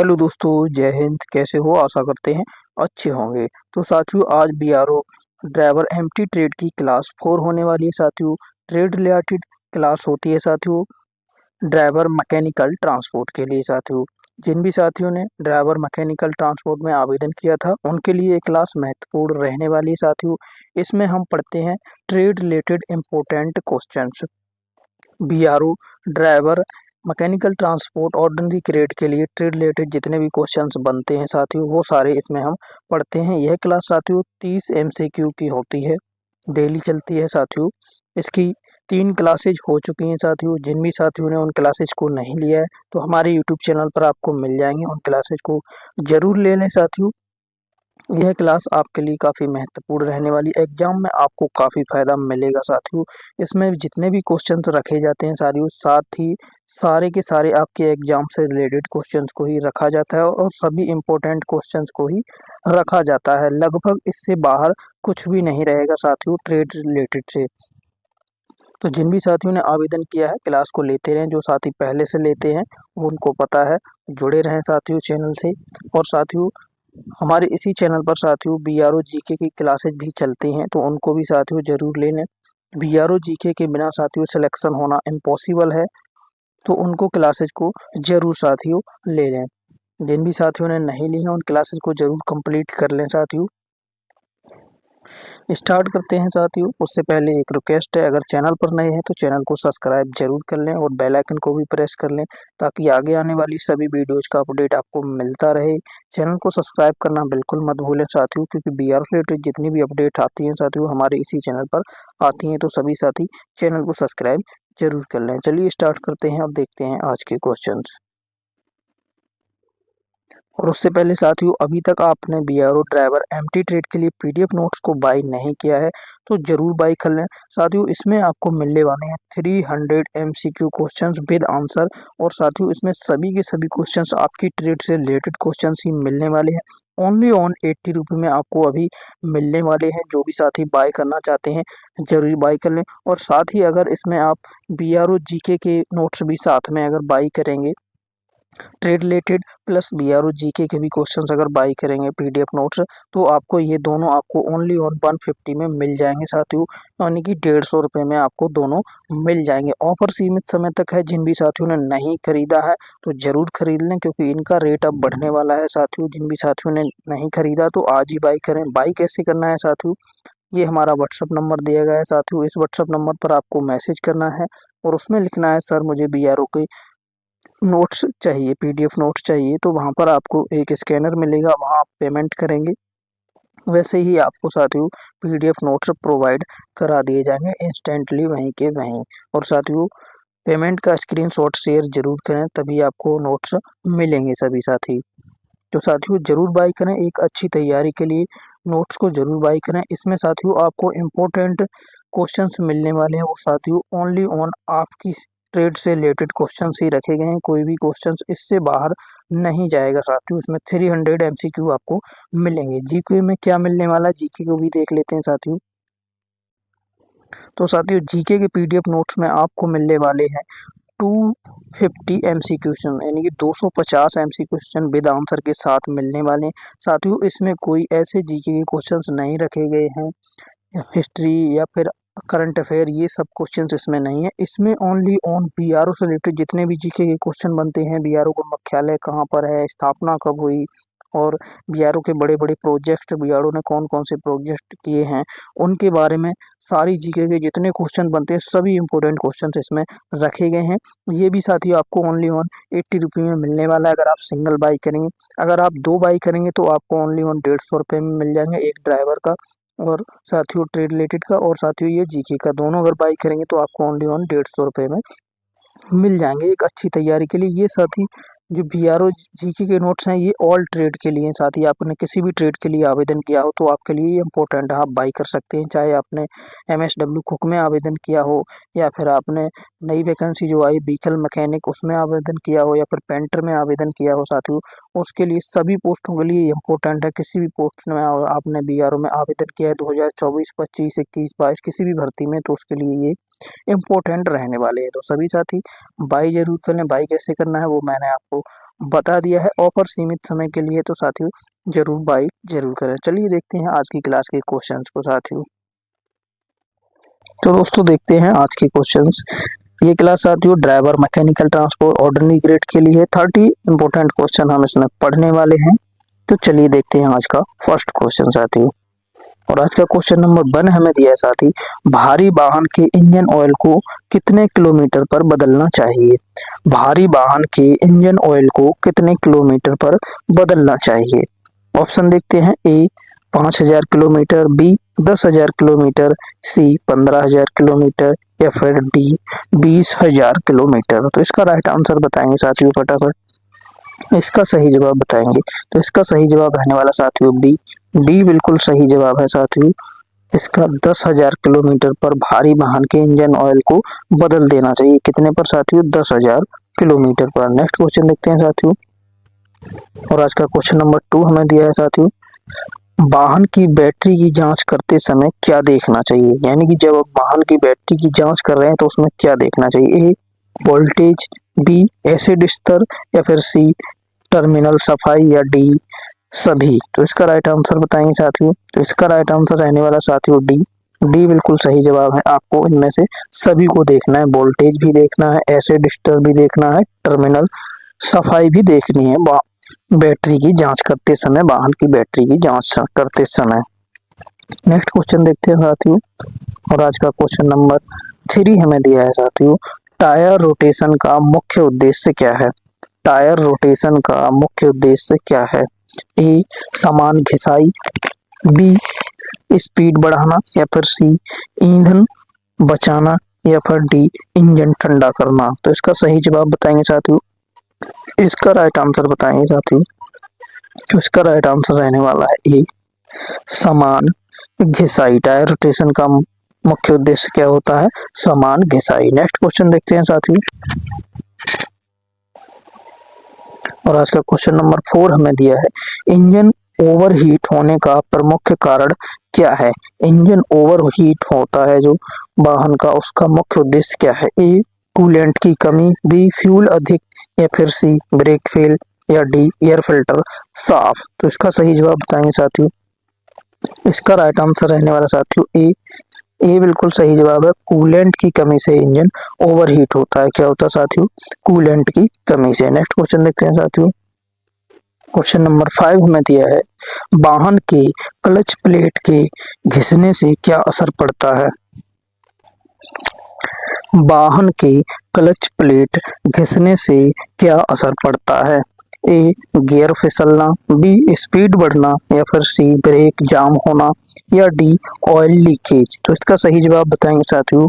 Hello दोस्तों, जय हिंद। कैसे हो? आशा करते हैं अच्छे होंगे। तो साथियों, आज बीआरओ ड्राइवर एमटी ट्रेड की क्लास 4 होने वाली है साथियों। ट्रेड रिलेटेड क्लास होती है साथियों, ड्राइवर मैकेनिकल ट्रांसपोर्ट के लिए साथियों। जिन भी साथियों ने ड्राइवर मैकेनिकल ट्रांसपोर्ट में आवेदन किया था, उनके लिए ये क्लास महत्वपूर्ण रहने वाली है साथियों। इसमें हम पढ़ते हैं trade related important questions. BRO driver mechanical transport ordinary grade के लिए ट्रेड रिलेटेड जितने भी क्वेश्चंस बनते हैं साथियों, वो सारे इसमें हम पढ़ते हैं। यह क्लास साथियों 30 एमसीक्यू की होती है, डेली चलती है साथियों। इसकी 3 क्लासेज हो चुकी हैं साथियों। जिन भी साथियों ने उन क्लासेज को नहीं लिया है, तो हमारे यूट्यूब चैनल पर आपको मिल जाएंगे। उन क्लासेज को जरूर ले लें साथियों। यह क्लास आपके लिए काफ़ी महत्वपूर्ण रहने वाली। एग्जाम में आपको काफ़ी फायदा मिलेगा साथियों। इसमें जितने भी क्वेश्चंस रखे जाते हैं साथियों, साथ ही सारे के सारे आपके एग्जाम से रिलेटेड क्वेश्चंस को ही रखा जाता है और सभी इम्पोर्टेंट क्वेश्चंस को ही रखा जाता है। लगभग इससे बाहर कुछ भी नहीं रहेगा साथियों ट्रेड रिलेटेड से। तो जिन भी साथियों ने आवेदन किया है, क्लास को लेते रहें। जो साथी पहले से लेते हैं उनको पता है, जुड़े रहें साथियों चैनल से। और साथियों, हमारे इसी चैनल पर साथियों बीआरओ जीके की क्लासेज भी चलती हैं, तो उनको भी साथियों जरूर ले लें। बीआरओ जीके के बिना साथियों सिलेक्शन होना इम्पॉसिबल है, तो उनको क्लासेज को जरूर साथियों ले लें। जिन भी साथियों ने नहीं ली है, उन क्लासेज को जरूर कंप्लीट कर लें साथियों। स्टार्ट करते हैं साथियों। उससे पहले एक रिक्वेस्ट है, अगर चैनल पर नए हैं तो चैनल को सब्सक्राइब जरूर कर लें और बेल आइकन को भी प्रेस कर लें, ताकि आगे आने वाली सभी वीडियोज का अपडेट आपको मिलता रहे। चैनल को सब्सक्राइब करना बिल्कुल मत भूलें साथियों, क्योंकि बीआर रिलेटेड जितनी भी अपडेट आती हैं साथियों, हमारे इसी चैनल पर आती हैं। तो सभी साथी चैनल को सब्सक्राइब जरूर कर लें। चलिए स्टार्ट करते हैं और देखते हैं आज के क्वेश्चन। और उससे पहले साथियों, अभी तक आपने बीआरओ ड्राइवर एमटी ट्रेड के लिए पीडीएफ नोट्स को बाई नहीं किया है, तो जरूर बाई कर लें साथियों। इसमें आपको मिलने वाले हैं 300 एमसीक्यू क्वेश्चंस विद आंसर। और साथियों, इसमें सभी के सभी क्वेश्चंस आपकी ट्रेड से रिलेटेड क्वेश्चंस ही मिलने वाले हैं। ओनली ऑन 80 रुपये में आपको अभी मिलने वाले हैं। जो भी साथी बाय करना चाहते हैं जरूर बाई कर लें। और साथ ही अगर इसमें आप बीआरओ जीके के नोट्स भी साथ में अगर बाई करेंगे, trade related plus BRO GK के भी क्वेश्चंस अगर बाई करेंगे पीडीएफ नोट्स, तो आपको ये दोनों आपको ओनली ऑन 150 में मिल जाएंगे साथियों। यानी कि 150 रुपये में आपको दोनों मिल जाएंगे। ऑफर सीमित समय तक है। जिन भी साथियों ने नहीं खरीदा है तो जरूर खरीद लें, क्योंकि इनका रेट अब बढ़ने वाला है साथियों। जिन भी साथियों ने नहीं खरीदा तो आज ही बाई करें। बाई कैसे करना है साथियों, ये हमारा व्हाट्सअप नंबर दिया गया है साथियों। इस व्हाट्सअप नंबर पर आपको मैसेज करना है और उसमें लिखना है, सर मुझे बीआरओ के नोट्स चाहिए, पीडीएफ नोट्स चाहिए। तो वहाँ पर आपको एक स्कैनर मिलेगा, वहाँ आप पेमेंट करेंगे, वैसे ही आपको साथियों पीडीएफ नोट्स प्रोवाइड करा दिए जाएंगे इंस्टेंटली वहीं के वहीं। और साथियों, पेमेंट का स्क्रीनशॉट शेयर जरूर करें, तभी आपको नोट्स मिलेंगे सभी साथी। तो साथियों जरूर बाई करें। एक अच्छी तैयारी के लिए नोट्स को जरूर बाई करें। इसमें साथियों आपको इम्पोर्टेंट क्वेश्चंस मिलने वाले हैं। वो साथियों ओनली ऑन आपकी ट्रेड से रिलेटेड क्वेश्चंस ही रखे गए हैं। कोई भी क्वेश्चंस इससे बाहर नहीं जाएगा साथियों। इसमें 300 एमसीक्यू आपको मिलेंगे। जीके में क्या मिलने वाला है, जीके को भी देख लेते हैं साथियों। तो साथियों, जीके के पीडीएफ नोट्स में आपको मिलने वाले हैं 250 एमसी क्वेश्चन, यानी कि 250 एमसी क्वेश्चन विद आंसर के साथ मिलने वाले हैं साथियों। इसमें कोई ऐसे जीके के क्वेश्चंस नहीं रखे गए हैं, हिस्ट्री या फिर करंट अफेयर, ये सब क्वेश्चंस इसमें नहीं है। इसमें ओनली ऑन बीआरओ से रिलेटेड जितने भी जीके के क्वेश्चन बनते हैं, बीआरओ का मुख्यालय कहाँ पर है, स्थापना कब हुई, और बीआरओ के बड़े बड़े प्रोजेक्ट, बीआरओ ने कौन कौन से प्रोजेक्ट किए हैं, उनके बारे में सारी जीके के जितने क्वेश्चन बनते हैं, सभी इंपॉर्टेंट क्वेश्चन इसमें रखे गए हैं। ये भी साथियों आपको ओनली ऑन 80 रुपये में मिलने वाला है, अगर आप सिंगल बाई करेंगे। अगर आप 2 बाई करेंगे तो आपको ओनली ऑन 150 रुपये में मिल जाएंगे, एक ड्राइवर का और साथियों ट्रेड रिलेटेड का। और साथियों ये जीके का, दोनों अगर बाई करेंगे तो आपको ओनली ऑन 150 रुपये में मिल जाएंगे। एक अच्छी तैयारी के लिए ये साथी जो बीआरओ जीके के नोट्स हैं, ये ऑल ट्रेड के लिए हैं। साथ ही आपने किसी भी ट्रेड के लिए आवेदन किया हो तो आपके लिए ये इंपॉर्टेंट है, आप बाई कर सकते हैं। चाहे आपने एमएसडब्ल्यू कुक में आवेदन किया हो, या फिर आपने नई वैकेंसी जो आई व्हीकल मैकेनिक उसमें आवेदन किया हो, या फिर पेंटर में आवेदन किया हो साथियों, उसके लिए सभी पोस्टों के लिए इंपॉर्टेंट है। किसी भी पोस्ट में आपने बीआरओ में आवेदन किया है 2024, 25, 21, 22 किसी भी भर्ती में, तो उसके लिए ये इम्पोर्टेंट रहने वाले हैं। तो सभी साथी बाई जरूर करें। बाई कैसे करना है वो मैंने आपको बता दिया है, ऑफर सीमित समय के लिए, तो साथियों जरूर बाई जरूर करें। चलिए देखते हैं आज की क्लास के क्वेश्चंस को साथियों। तो दोस्तों देखते हैं आज के क्वेश्चंस। ये क्लास साथियों driver mechanical transport ordinary grade के लिए 30 इंपॉर्टेंट क्वेश्चन हम इसमें पढ़ने वाले हैं। तो चलिए देखते हैं आज का फर्स्ट क्वेश्चन साथियों। और आज का क्वेश्चन नंबर 1 हमें दिया है साथी, भारी वाहन के इंजन ऑयल को कितने किलोमीटर पर बदलना चाहिए? भारी वाहन के इंजन ऑयल को कितने किलोमीटर पर बदलना चाहिए? ऑप्शन देखते हैं। ए 5000 किलोमीटर, बी 10,000 किलोमीटर, सी 15,000 किलोमीटर या फिर डी 20,000 किलोमीटर। तो इसका राइट आंसर बताएंगे साथियों फटाफट। इसका सही जवाब बताएंगे। तो इसका सही जवाब रहने वाला साथियों बी। डी बिल्कुल सही जवाब है साथियों। इसका 10,000 किलोमीटर पर भारी वाहन के इंजन ऑयल को बदल देना चाहिए। कितने पर साथियों? 10,000 किलोमीटर पर। नेक्स्ट क्वेश्चन देखते हैं साथियों। और आज का क्वेश्चन नंबर 2 हमें दिया है साथियों, वाहन की बैटरी की जांच करते समय क्या देखना चाहिए? यानी कि जब आप वाहन की बैटरी की जांच कर रहे हैं तो उसमें क्या देखना चाहिए? ए वोल्टेज, बी एसिड स्तर या फिर सी टर्मिनल सफाई या डी सभी। तो इसका राइट आंसर बताएंगे साथियों। तो इसका राइट आंसर रहने वाला साथियों डी। डी बिल्कुल सही जवाब है। आपको इनमें से सभी को देखना है। वोल्टेज भी देखना है, एसिड स्तर भी देखना है, टर्मिनल सफाई भी देखनी है बैटरी की जांच करते समय, वाहन की बैटरी की जांच करते समय। नेक्स्ट क्वेश्चन देखते हैं साथियों। और आज का क्वेश्चन नंबर 3 हमें दिया है साथियों, टायर रोटेशन का मुख्य उद्देश्य क्या है? टायर रोटेशन का मुख्य उद्देश्य क्या है? ए समान घिसाई, बी स्पीड बढ़ाना या फिर सी ईंधन बचाना या फिर डी इंजन ठंडा करना। तो इसका सही जवाब बताएंगे साथियों। इसका राइट आंसर बताएंगे साथियों। तो इसका राइट आंसर रहने वाला है ए समान घिसाई। टायर रोटेशन का मुख्य उद्देश्य क्या होता है? समान घिसाई। नेक्स्ट क्वेश्चन देखते हैं साथियों। और आज का क्वेश्चन नंबर 4 हमें दिया है, इंजन ओवरहीट होने का प्रमुख कारण क्या है? इंजन ओवरहीट होता है जो वाहन का, उसका मुख्य उद्देश्य क्या है? ए कूलेंट की कमी, बी फ्यूल अधिक या फिर सी ब्रेक फेल या डी एयर फिल्टर साफ। तो इसका सही जवाब बताएंगे साथियों। इसका राइट आंसर रहने वाला साथियों ए। ए बिल्कुल सही जवाब है। कूलेंट की कमी से इंजन ओवरहीट होता है। क्या होता है साथियों? कूलेंट की कमी से। नेक्स्ट क्वेश्चन देखते हैं साथियों। क्वेश्चन नंबर 5 हमें दिया है, वाहन के क्लच प्लेट के घिसने से क्या असर पड़ता है? वाहन के क्लच प्लेट घिसने से क्या असर पड़ता है? ए गियर फिसलना, बी स्पीड बढ़ना या फिर सी ब्रेक जाम होना या डी ऑयल लीकेज। तो इसका सही जवाब बताएंगे साथियों।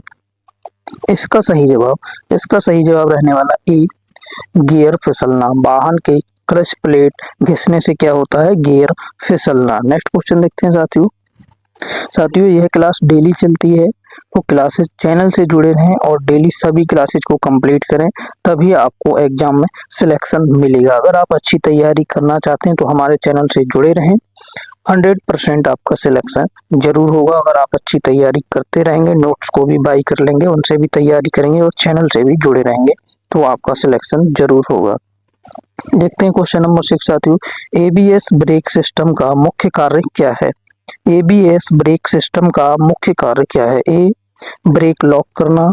इसका सही जवाब रहने वाला ए गियर फिसलना। वाहन के क्लच प्लेट घिसने से क्या होता है? गियर फिसलना। नेक्स्ट क्वेश्चन देखते हैं साथियों यह क्लास डेली चलती है, तो क्लासेस चैनल से जुड़े रहें और डेली सभी क्लासेस को कंप्लीट करें, तभी आपको एग्जाम में सिलेक्शन मिलेगा। अगर आप अच्छी तैयारी करना चाहते हैं तो हमारे चैनल से जुड़े रहें, 100% आपका सिलेक्शन जरूर होगा। अगर आप अच्छी तैयारी करते रहेंगे, नोट्स को भी बाई कर लेंगे, उनसे भी तैयारी करेंगे और चैनल से भी जुड़े रहेंगे, तो आपका सिलेक्शन जरूर होगा। देखते हैं क्वेश्चन नंबर 6 साथियों, एबीएस ब्रेक सिस्टम का मुख्य कार्य क्या है? एबीएस ब्रेक सिस्टम का मुख्य कार्य क्या है? ए ब्रेक लॉक करना,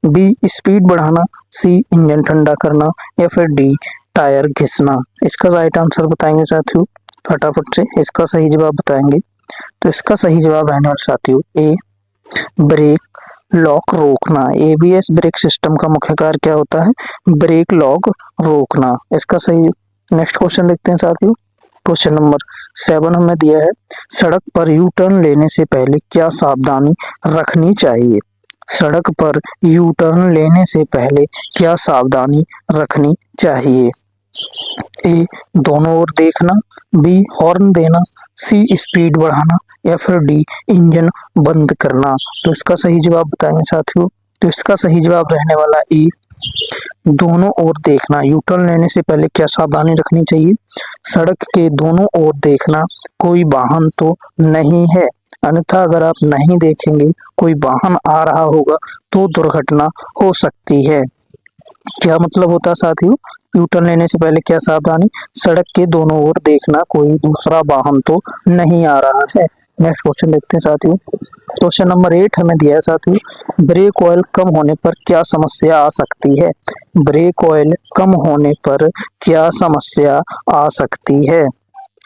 बी स्पीड बढ़ाना, सी इंजन ठंडा करना या फिर डी टायर घिसना। इसका राइट आंसर बताएंगे साथियों फटाफट से। इसका सही जवाब बताएंगे। तो इसका सही जवाब रहने वाला साथियों ए ब्रेक लॉक रोकना। एबीएस ब्रेक सिस्टम का मुख्य कार्य क्या होता है? ब्रेक लॉक रोकना। इसका सही। नेक्स्ट क्वेश्चन देखते हैं साथियों। क्वेश्चन नंबर 7 हमें दिया है, सड़क पर यू टर्न लेने से पहले क्या सावधानी रखनी चाहिए? सड़क पर यू टर्न लेने से पहले क्या सावधानी रखनी चाहिए? ए दोनों ओर देखना, बी हॉर्न देना, सी स्पीड बढ़ाना या फिर डी इंजन बंद करना। तो इसका सही जवाब बताएंगे साथियों। तो इसका सही जवाब रहने वाला ए दोनों ओर देखना। यू टर्न लेने से पहले क्या सावधानी रखनी चाहिए? सड़क के दोनों ओर देखना, कोई वाहन तो नहीं है, अन्यथा अगर आप नहीं देखेंगे, कोई वाहन आ रहा होगा तो दुर्घटना हो सकती है। क्या मतलब होता है साथियों? यू टर्न लेने से पहले क्या सावधानी? सड़क के दोनों ओर देखना, कोई दूसरा वाहन तो नहीं आ रहा है। नेक्स्ट क्वेश्चन देखते हैं साथियों। क्वेश्चन नंबर 8 हमें दिया है साथियों, ब्रेक ऑयल कम होने पर क्या समस्या आ सकती है? ब्रेक ऑयल कम होने पर क्या समस्या आ सकती है?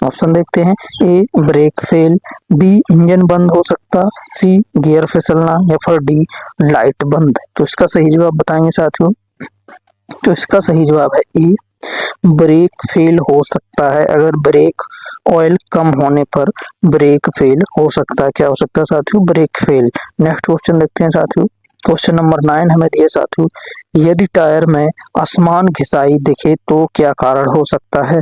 ऑप्शन देखते हैं। ए ब्रेक फेल, बी इंजन बंद हो सकता, सी गियर फिसलना या फिर डी लाइट बंद। तो इसका सही जवाब बताएंगे साथियों। तो इसका सही जवाब है ए ब्रेक फेल हो सकता है। अगर ब्रेक ऑयल कम होने पर ब्रेक फेल हो सकता है। क्या हो सकता है साथियों? Brake fail. नेक्स्ट क्वेश्चन देखते हैं साथियों। क्वेश्चन नंबर 9 हमें दिया साथियों, यदि टायर में असमान घिसाई दिखे तो क्या कारण हो सकता है?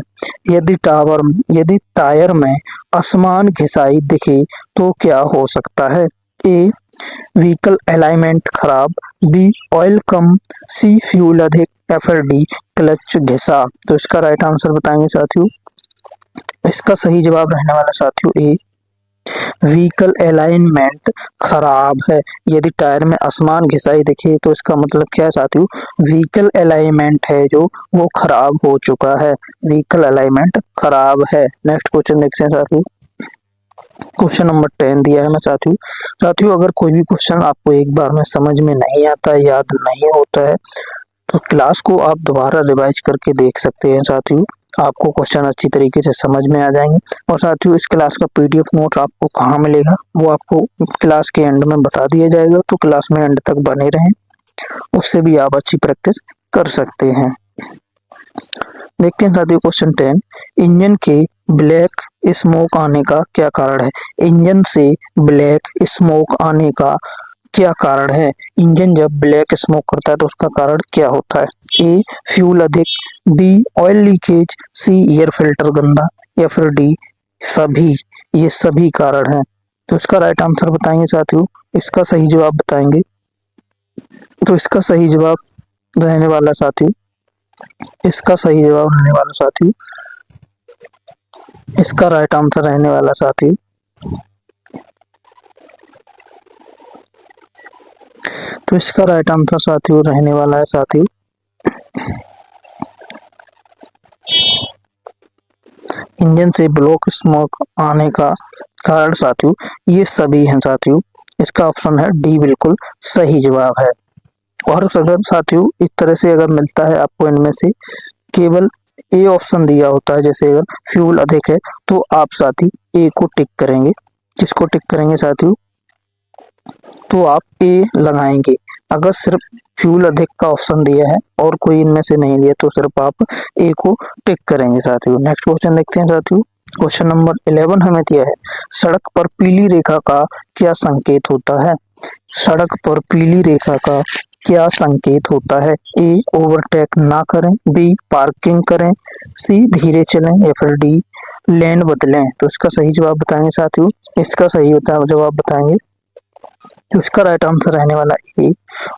यदि टायर में असमान घिसाई दिखे तो क्या हो सकता है? ए व्हीकल अलाइनमेंट खराब, बी ऑयल कम, सी फ्यूल अधिक या फिर डी क्लच घिसा। तो इसका राइट आंसर बताएंगे साथियों। इसका सही जवाब रहने वाला साथियों ए व्हीकल अलाइनमेंट खराब है। यदि टायर में असमान घिसाई दिखे तो इसका मतलब क्या है साथियों? व्हीकल अलाइनमेंट है जो वो खराब हो चुका है। व्हीकल अलाइनमेंट खराब है। नेक्स्ट क्वेश्चन देखते हैं साथियों। क्वेश्चन नंबर 10 दिया है मैं साथियों। साथियों अगर कोई भी क्वेश्चन आपको एक बार में समझ में नहीं आता, याद नहीं होता है, तो क्लास को आप दोबारा रिवाइज करके देख सकते हैं साथियों। आपको क्वेश्चन अच्छी तरीके से समझ में आ जाएंगे। और साथियों इस क्लास का पीडीएफ नोट आपको कहाँ मिलेगा वो आपको क्लास के एंड में बता दिया जाएगा, तो क्लास में एंड तक बने रहें, उससे भी आप अच्छी प्रैक्टिस कर सकते हैं। देखते हैं साथियों क्वेश्चन 10, इंजन के ब्लैक स्मोक आने का क्या कारण है? इंजन से ब्लैक स्मोक आने का क्या कारण है? इंजन जब ब्लैक स्मोक करता है तो उसका कारण क्या होता है? ए फ्यूल अधिक, बी ऑयल लीकेज, सी एयर फिल्टर गंदा या फिर डी सभी। ये सभी कारण हैं। तो इसका राइट आंसर बताएंगे साथियों। इसका सही जवाब बताएंगे। तो इसका सही जवाब रहने वाला साथियों, इसका सही जवाब रहने वाला साथियों, इसका राइट आंसर रहने वाला साथियों, तो इसका राइट आंसर साथियों रहने वाला है साथियों इंजन से ब्लॉक स्मोक आने का कारण साथियों ये सभी हैं साथियों। इसका ऑप्शन है डी बिल्कुल सही जवाब है। और अगर साथियों इस तरह से अगर मिलता है आपको इनमें से केवल ए ऑप्शन दिया होता है, जैसे अगर फ्यूल अधिक है तो आप साथी ए को टिक करेंगे। किसको टिक करेंगे साथियों? तो आप ए लगाएंगे। अगर सिर्फ फ्यूल अधिक का ऑप्शन दिया है और कोई इनमें से नहीं दिया तो सिर्फ आप ए को टिक करेंगे साथियों। नेक्स्ट क्वेश्चन देखते हैं साथियों। क्वेश्चन नंबर 11 हमें दिया है, सड़क पर पीली रेखा का क्या संकेत होता है? सड़क पर पीली रेखा का क्या संकेत होता है? ए ओवरटेक ना करें, बी पार्किंग करें, सी धीरे चलें या फिर डी लेन बदलें। तो इसका सही जवाब बताएंगे साथियों। इसका सही जवाब बताएंगे। तो इसका राइट आंसर रहने वाला ए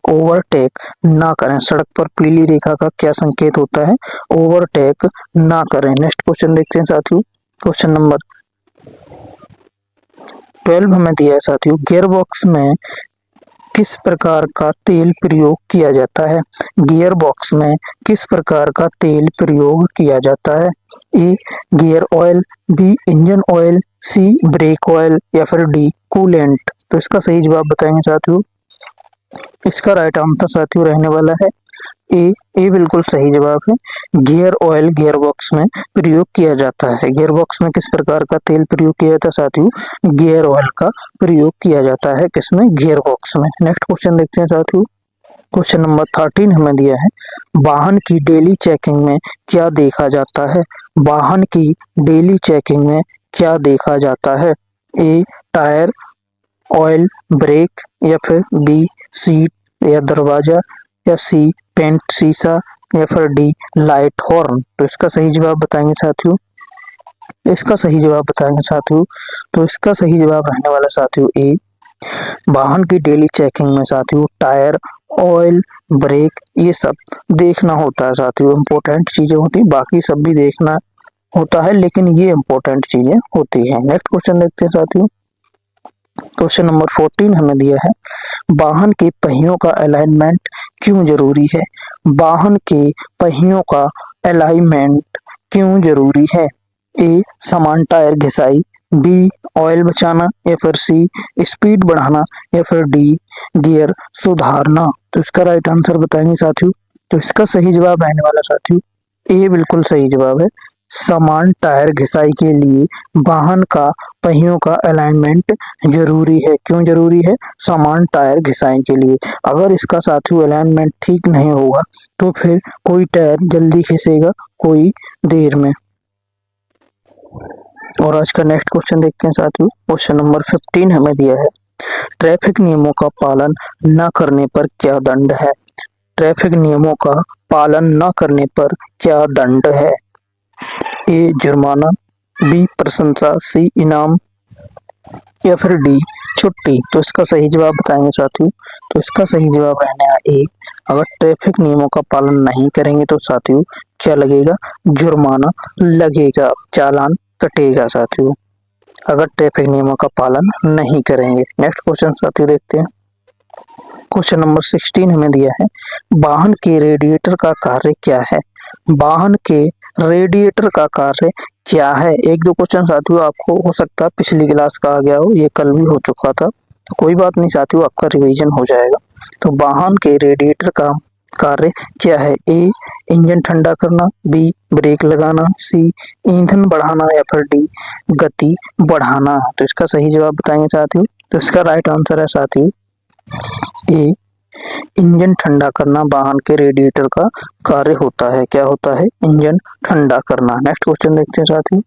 ओवरटेक ना करें। सड़क पर पीली रेखा का क्या संकेत होता है? ओवरटेक ना करें। नेक्स्ट क्वेश्चन देखते हैं साथियों। क्वेश्चन नंबर 12 हमें दिया है साथियों, गियर बॉक्स में किस प्रकार का तेल प्रयोग किया जाता है? गियर बॉक्स में किस प्रकार का तेल प्रयोग किया जाता है? A gear oil, B engine oil, C brake oil या फिर डी कूलेंट। तो इसका सही जवाब बताएंगे साथियों। इसका राइट आंसर साथियों रहने वाला है ए बिल्कुल सही जवाब है। गियर ऑयल गियर बॉक्स में प्रयोग किया जाता है। गियर बॉक्स में किस प्रकार का तेल प्रयोग किया जाता है साथियों? गियर ऑयल का प्रयोग किया जाता है। किसमें? गियर बॉक्स में। नेक्स्ट क्वेश्चन देखते हैं साथियों। क्वेश्चन नंबर 13 हमें दिया है, वाहन की डेली चेकिंग में क्या देखा जाता है? वाहन की डेली चेकिंग में क्या देखा जाता है? ए टायर, ऑयल, ब्रेक या फिर बी सीट या दरवाजा या सी पेंट शीशा या फिर डी लाइट हॉर्न। तो इसका सही जवाब बताएंगे साथियों। इसका सही जवाब बताएंगे साथियों। तो इसका सही जवाब रहने वाला साथियों ए वाहन की डेली चेकिंग में साथियों टायर, ऑयल, ब्रेक ये सब देखना होता है साथियों। इम्पोर्टेंट चीजें होती है, बाकी सब भी देखना होता है लेकिन ये इम्पोर्टेंट चीजें होती है। नेक्स्ट क्वेश्चन देखते हैं साथियों। क्वेश्चन नंबर 14 हमें दिया है, वाहन के पहियों का अलाइनमेंट क्यों जरूरी है? वाहन के पहियों का अलाइनमेंट क्यों जरूरी है? ए समान टायर घिसाई, बी ऑयल बचाना, या फिर सी स्पीड बढ़ाना, या फिर डी गियर सुधारना। तो इसका राइट आंसर बताएंगे साथियों। तो इसका सही जवाब रहने वाला साथियों ए बिल्कुल सही जवाब है। समान टायर घिसाई के लिए वाहन का पहियों का अलाइनमेंट जरूरी है। क्यों जरूरी है? समान टायर घिसाई के लिए। अगर इसका साथियों अलाइनमेंट ठीक नहीं होगा तो फिर कोई टायर जल्दी घिसेगा, कोई देर में। और आज का नेक्स्ट क्वेश्चन देखते हैं साथियों। क्वेश्चन नंबर 15 हमें दिया है, ट्रैफिक नियमों का पालन न करने पर क्या दंड है? ट्रैफिक नियमों का पालन न करने पर क्या दंड है? ए जुर्माना, बी प्रशंसा, सी इनाम, या फिर डी छुट्टी। तो इसका सही जवाब बताएंगे साथियों। तो इसका सही जवाब रहने वाला ए। अगर ट्रैफिक नियमों का पालन नहीं करेंगे तो साथियों क्या लगेगा? जुर्माना लगेगा, चालान कटेगा साथियों, अगर ट्रैफिक नियमों का पालन नहीं करेंगे। नेक्स्ट क्वेश्चन साथियों देखते हैं। क्वेश्चन नंबर 16 हमें दिया है, वाहन के रेडिएटर का कार्य क्या है? वाहन के रेडिएटर का कार्य क्या है? एक दो क्वेश्चन साथियों आपको हो सकता है पिछली क्लास का आ गया हो, ये कल भी हो चुका था, तो कोई बात नहीं साथियों, आपका रिवीजन हो जाएगा। तो वाहन के रेडिएटर का कार्य क्या है? ए इंजन ठंडा करना, बी ब्रेक लगाना, सी ईंधन बढ़ाना, या फिर डी गति बढ़ाना। तो इसका सही जवाब बताएंगे साथियों। तो इसका राइट आंसर है साथियों ए इंजन ठंडा करना वाहन के रेडिएटर का कार्य होता है। क्या होता है? इंजन ठंडा करना। नेक्स्ट क्वेश्चन देखते हैं साथियों।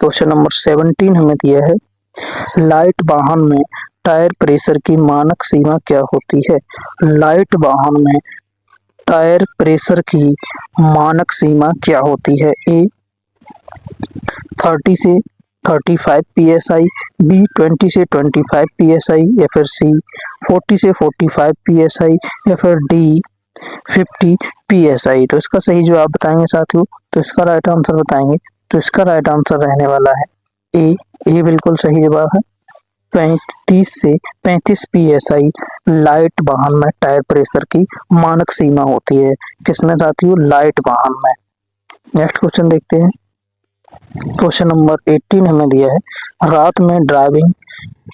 क्वेश्चन नंबर 17 हमें दिया है, लाइट वाहन में टायर प्रेशर की मानक सीमा क्या होती है? लाइट वाहन में टायर प्रेशर की मानक सीमा क्या होती है? ए 30 से 35 psi, बी 20 से 25 psi, या फिर सी 40 से 45 psi, या फिर डी 50 psi। तो इसका सही जवाब बताएंगे साथियों। तो इसका राइट आंसर बताएंगे। तो इसका राइट आंसर रहने वाला है ए बिल्कुल सही जवाब है। 35 से 35 psi लाइट वाहन में टायर प्रेशर की मानक सीमा होती है। किसमें साथियों? लाइट वाहन में। नेक्स्ट क्वेश्चन देखते हैं। क्वेश्चन नंबर 18 हमें दिया है, रात में ड्राइविंग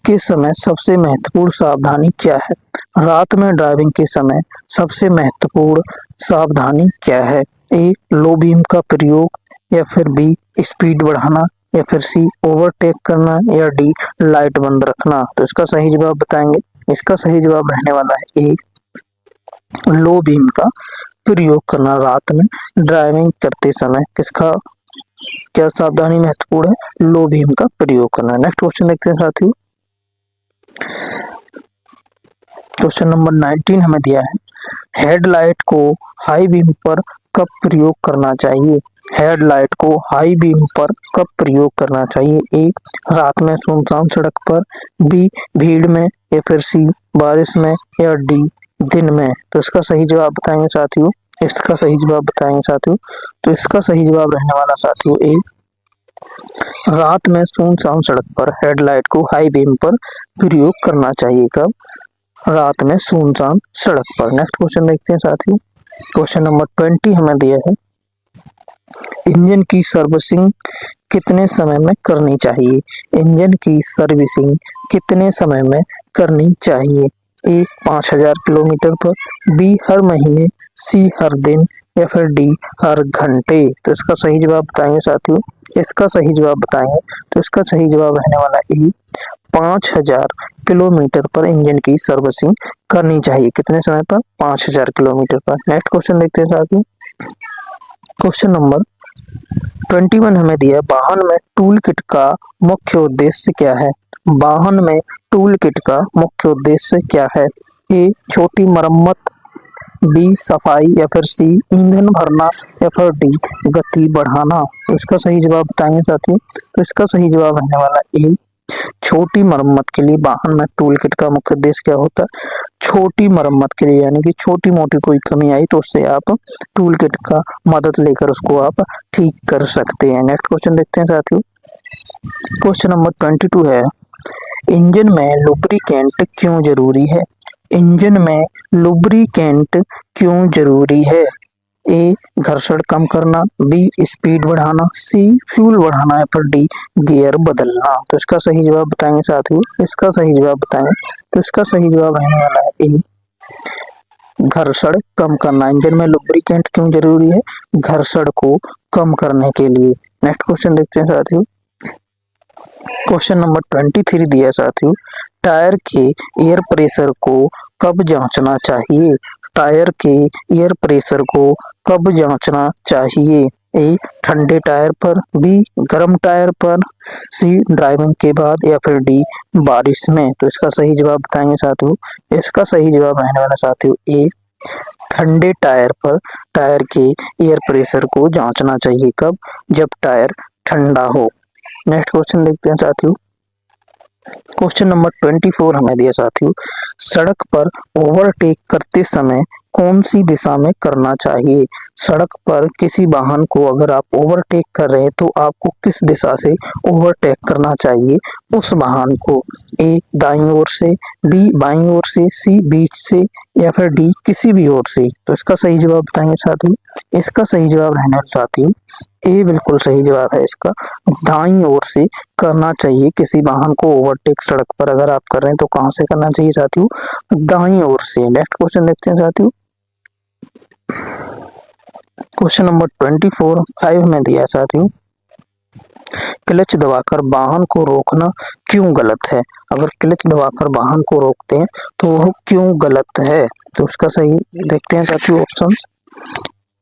के समय सबसे महत्वपूर्ण सावधानी क्या है? रात में ड्राइविंग के समय सबसे महत्वपूर्ण सावधानी क्या है? ए लो बीम का प्रयोग, या फिर बी स्पीड बढ़ाना, या फिर सी ओवरटेक करना, या डी लाइट बंद रखना। तो इसका सही जवाब बताएंगे। इसका सही जवाब रहने वाला है ए लो बीम का प्रयोग करना। रात में ड्राइविंग करते समय किसका क्या सावधानी महत्वपूर्ण है? लो बीम का प्रयोग करना। नेक्स्ट क्वेश्चन देखते हैं साथियों। क्वेश्चन नंबर 19 हमें दिया है, हेडलाइट को हाई बीम पर कब प्रयोग करना चाहिए? हेडलाइट को हाई बीम पर कब प्रयोग करना चाहिए? ए रात में सुनसान सड़क पर, बी भीड़ में, या फिर सी बारिश में, या डी दिन में। तो इसका सही जवाब बताएंगे साथियों। इसका सही जवाब बताएंगे साथियों। तो इसका सही जवाब रहने वाला साथियों ए रात में सुनसान सड़क पर हेडलाइट को हाई बीम पर प्रयोग करना चाहिए। कब? रात में सुनसान सड़क पर। नेक्स्ट क्वेश्चन देखते हैं साथियों। क्वेश्चन नंबर 20 हमें दिया है, इंजन की सर्विसिंग कितने समय में करनी चाहिए? इंजन की सर्विसिंग कितने समय में करनी चाहिए? ए 5000 किलोमीटर पर, बी हर महीने, सी हर दिन, या फिर डी हर घंटे। तो इसका सही जवाब बताएंगे साथियों। इसका सही जवाब बताएंगे। तो इसका सही जवाब रहने वाला ए 5000 किलोमीटर पर इंजन की सर्विसिंग करनी चाहिए। कितने समय पर? 5000 किलोमीटर पर। नेक्स्ट क्वेश्चन देखते हैं साथियों। क्वेश्चन नंबर 21 हमें दिया, वाहन में टूल किट का मुख्य उद्देश्य क्या है? वाहन में टूल किट का मुख्य उद्देश्य क्या है? ए छोटी मरम्मत, बी सफाई, या फिर सी ईंधन भरना, या फिर डी गति बढ़ाना। तो इसका सही जवाब बताएंगे साथियों। तो इसका सही जवाब रहने वाला ए छोटी मरम्मत के लिए वाहन में टूल किट का मुख्य उद्देश्य क्या होता है? छोटी मरम्मत के लिए, यानी कि छोटी मोटी कोई कमी आई तो उससे आप टूल किट का मदद लेकर उसको आप ठीक कर सकते हैं। नेक्स्ट क्वेश्चन देखते हैं साथियों। क्वेश्चन नंबर 22 है, इंजन में लुब्रिकेंट क्यों जरूरी है? इंजन में लुब्रिकेंट क्यों जरूरी है? ए घर्षण कम करना, बी स्पीड बढ़ाना, सी फ्यूल बढ़ाना या फिर डी गियर बदलना। तो इसका सही जवाब बताएंगे साथियों। इसका सही जवाब बताएंगे तो इसका सही जवाब रहने वाला है ए घर्षण कम करना। इंजन में लुब्रिकेंट क्यों जरूरी है? घर्षण को कम करने के लिए। नेक्स्ट क्वेश्चन देखते हैं साथियों। क्वेश्चन नंबर 23 दिया साथियों। टायर के एयर प्रेशर को कब जांचना चाहिए? टायर के एयर प्रेशर को कब जांचना चाहिए? ए ठंडे टायर पर, बी गर्म टायर पर, सी ड्राइविंग के बाद या फिर डी बारिश में। तो इसका सही जवाब बताएंगे साथियों। इसका सही जवाब रहने वाला साथियों ए ठंडे टायर पर टायर के एयर प्रेशर को जांचना चाहिए। कब? जब टायर ठंडा हो। नेक्स्ट क्वेश्चन देखते हैं साथियों। क्वेश्चन नंबर 24 हमें दिया साथियों। सड़क पर ओवरटेक करते समय कौन सी दिशा में करना चाहिए? सड़क पर किसी वाहन को अगर आप ओवरटेक कर रहे हैं तो आपको किस दिशा से ओवरटेक करना चाहिए उस वाहन को? ए दाईं ओर से, बी बाईं ओर से, सी बीच से या फिर डी किसी भी ओर से। तो इसका सही जवाब बताएंगे साथियों। इसका सही जवाब रहने वाला साथियों ए बिल्कुल सही जवाब है इसका। दाईं ओर से करना चाहिए। किसी वाहन को ओवरटेक सड़क पर अगर आप कर रहे हैं तो कहां से करना चाहिए साथियों? दाईं ओर से। नेक्स्ट क्वेश्चन देखते हैं साथियों। क्वेश्चन नंबर 24 में दिया है साथियों। क्लच दबाकर वाहन को रोकना क्यों गलत है? अगर क्लच दबाकर वाहन को रोकते हैं तो वह क्यों गलत है? तो उसका सही देखते हैं साथियों ऑप्शंस।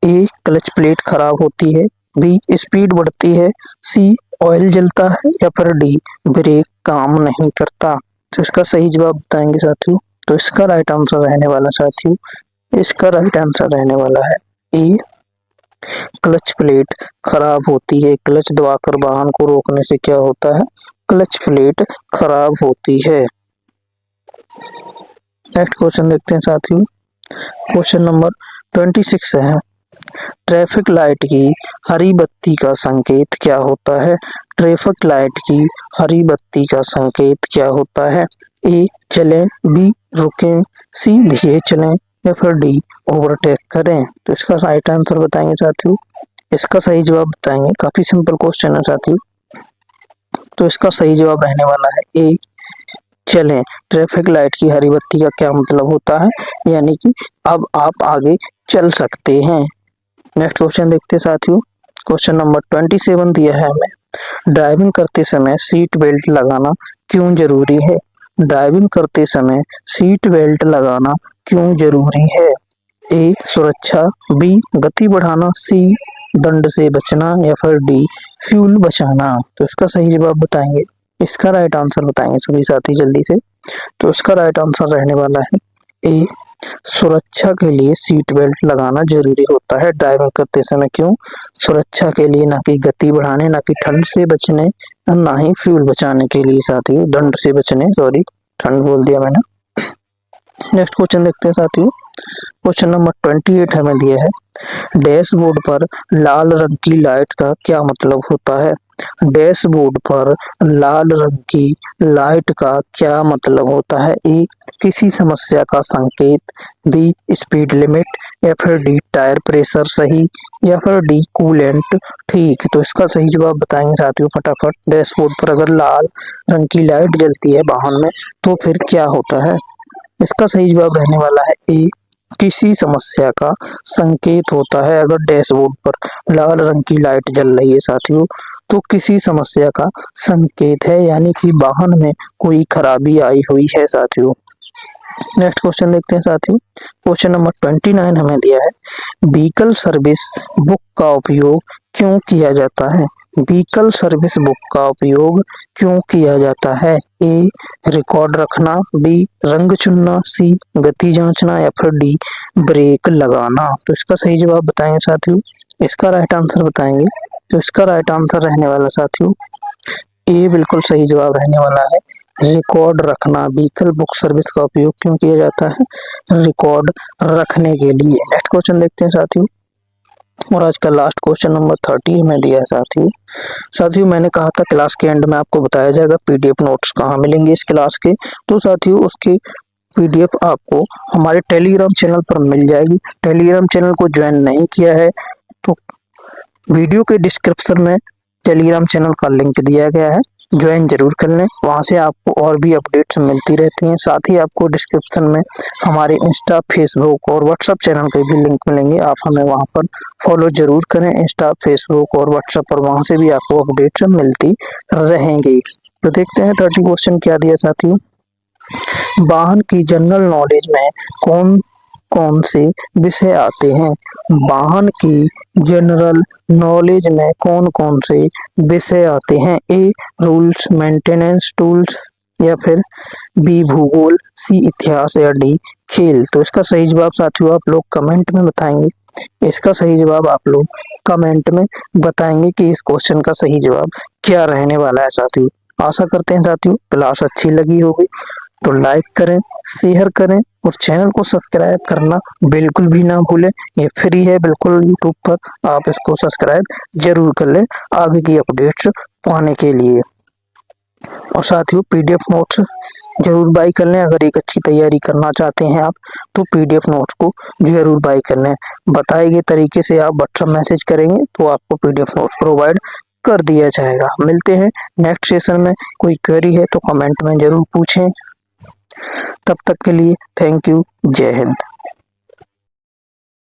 ए क्लच प्लेट खराब होती है, बी स्पीड बढ़ती है, सी ऑयल जलता है या फिर डी ब्रेक काम नहीं करता। तो इसका सही जवाब बताएंगे साथियों। तो इसका राइट आंसर रहने वाला साथियों, इसका राइट आंसर रहने वाला है ए क्लच प्लेट खराब होती है। क्लच दबाकर वाहन को रोकने से क्या होता है? क्लच प्लेट खराब होती है। नेक्स्ट क्वेश्चन देखते हैं साथियों। क्वेश्चन नंबर 26 है। ट्रैफिक लाइट की हरी बत्ती का संकेत क्या होता है? ट्रैफिक लाइट की हरी बत्ती का संकेत क्या होता है? ए चलें, बी रुकें, सी धीरे चलें या फिर डी ओवरटेक करें। तो इसका राइट आंसर बताएंगे साथियों। इसका सही जवाब बताएंगे। काफी सिंपल क्वेश्चन है साथियों। तो इसका सही जवाब रहने वाला है ए चलें। ट्रैफिक लाइट की हरी बत्ती का क्या मतलब होता है? यानी कि अब आप आगे चल सकते हैं। नेक्स्ट क्वेश्चन देखते हैं साथियों। क्वेश्चन नंबर 27 दिया है हमें। ड्राइविंग करते समय सीट बेल्ट लगाना क्यों जरूरी है? ड्राइविंग करते समय सीट बेल्ट लगाना क्यों जरूरी है? ए सुरक्षा, बी गति बढ़ाना, सी दंड से बचना या फिर डी फ्यूल बचाना। तो इसका सही जवाब बताएंगे। इसका राइट आंसर बताएंगे सभी साथी जल्दी से। तो इसका राइट आंसर रहने वाला है ए सुरक्षा के लिए सीट बेल्ट लगाना जरूरी होता है ड्राइविंग करते समय। क्यों? सुरक्षा के लिए, ना कि गति बढ़ाने, ना कि ठंड से बचने, ना ही फ्यूल बचाने के लिए साथियों। दंड से बचने, सॉरी ठंड बोल दिया मैंने। नेक्स्ट क्वेश्चन देखते हैं साथियों। क्वेश्चन नंबर 28 हमें दिया है। डैशबोर्ड पर लाल रंग की लाइट का क्या मतलब होता है? डैशबोर्ड पर लाल रंग की लाइट का क्या मतलब होता है? ए किसी समस्या का संकेत, बी स्पीड लिमिट या फिर डी टायर प्रेशर सही या फिर डी कूलेंट ठीक। तो इसका सही जवाब बताएंगे साथियों फटाफट। डैशबोर्ड पर अगर लाल रंग की लाइट जलती है वाहन में तो फिर क्या होता है? इसका सही जवाब रहने वाला है ए किसी समस्या का संकेत होता है। अगर डैशबोर्ड पर लाल रंग की लाइट जल रही है साथियों तो किसी समस्या का संकेत है, यानी कि वाहन में कोई खराबी आई हुई है साथियों। नेक्स्ट क्वेश्चन देखते हैं साथियों। क्वेश्चन नंबर 29 हमें दिया है। व्हीकल सर्विस बुक का उपयोग क्यों किया जाता है? व्हीकल सर्विस बुक का उपयोग क्यों किया जाता है? ए रिकॉर्ड रखना, बी रंग चुनना, सी गति जांचना या फिर डी ब्रेक लगाना। तो इसका सही जवाब बताएंगे साथियों। इसका राइट आंसर बताएंगे। तो इसका राइट आंसर रहने वाला साथियों ए बिल्कुल सही जवाब रहने वाला है रिकॉर्ड रखना। व्हीकल बुक सर्विस का उपयोग क्यों किया जाता है? रिकॉर्ड रखने के लिए। नेक्स्ट क्वेश्चन देखते हैं साथियों। और आज का लास्ट क्वेश्चन नंबर 30 में दिया है साथियों मैंने कहा था क्लास के एंड में आपको बताया जाएगा पीडीएफ नोट्स कहाँ मिलेंगे इस क्लास के। तो साथियों उसकी पीडीएफ आपको हमारे टेलीग्राम चैनल पर मिल जाएगी। टेलीग्राम चैनल को ज्वाइन नहीं किया है तो वीडियो के डिस्क्रिप्शन में टेलीग्राम चैनल का लिंक दिया गया है, ज्वाइन जरूर कर लें। वहां से आपको और भी अपडेट्स मिलती रहती हैं। साथ ही आपको डिस्क्रिप्शन में हमारे इंस्टा, फेसबुक और व्हाट्सएप चैनल के भी लिंक मिलेंगे। आप हमें वहां पर फॉलो जरूर करें, इंस्टा, फेसबुक और व्हाट्सएप पर। वहां से भी आपको अपडेट्स मिलती रहेंगी। तो देखते हैं 30 क्वेश्चन क्या दिया साथियों। वाहन की जनरल नॉलेज में कौन कौन से विषय आते हैं? वाहन की जनरल नॉलेज में कौन कौन से विषय आते हैं? ए रूल्स, मेंटेनेंस, टूल्स, या फिर बी भूगोल, सी इतिहास, या डी खेल। तो इसका सही जवाब साथियों आप लोग कमेंट में बताएंगे। इसका सही जवाब आप लोग कमेंट में बताएंगे कि इस क्वेश्चन का सही जवाब क्या रहने वाला है साथियों। आशा करते हैं साथियों क्लास अच्छी लगी होगी तो लाइक करें, शेयर करें और चैनल को सब्सक्राइब करना बिल्कुल भी ना भूलें। ये फ्री है बिल्कुल यूट्यूब पर, आप इसको सब्सक्राइब जरूर कर लें आगे की अपडेट्स पाने के लिए। और साथियों पीडीएफ नोट्स जरूर बाई कर लें। अगर एक अच्छी तैयारी करना चाहते हैं आप तो पीडीएफ नोट्स को जरूर बाई कर लें। बताए गए तरीके से आप व्हाट्सएप मैसेज करेंगे तो आपको पीडीएफ नोट्स प्रोवाइड कर दिया जाएगा। मिलते हैं नेक्स्ट सेशन में। कोई क्वेरी है तो कमेंट में जरूर पूछें। तब तक के लिए थैंक यू, जय हिंद।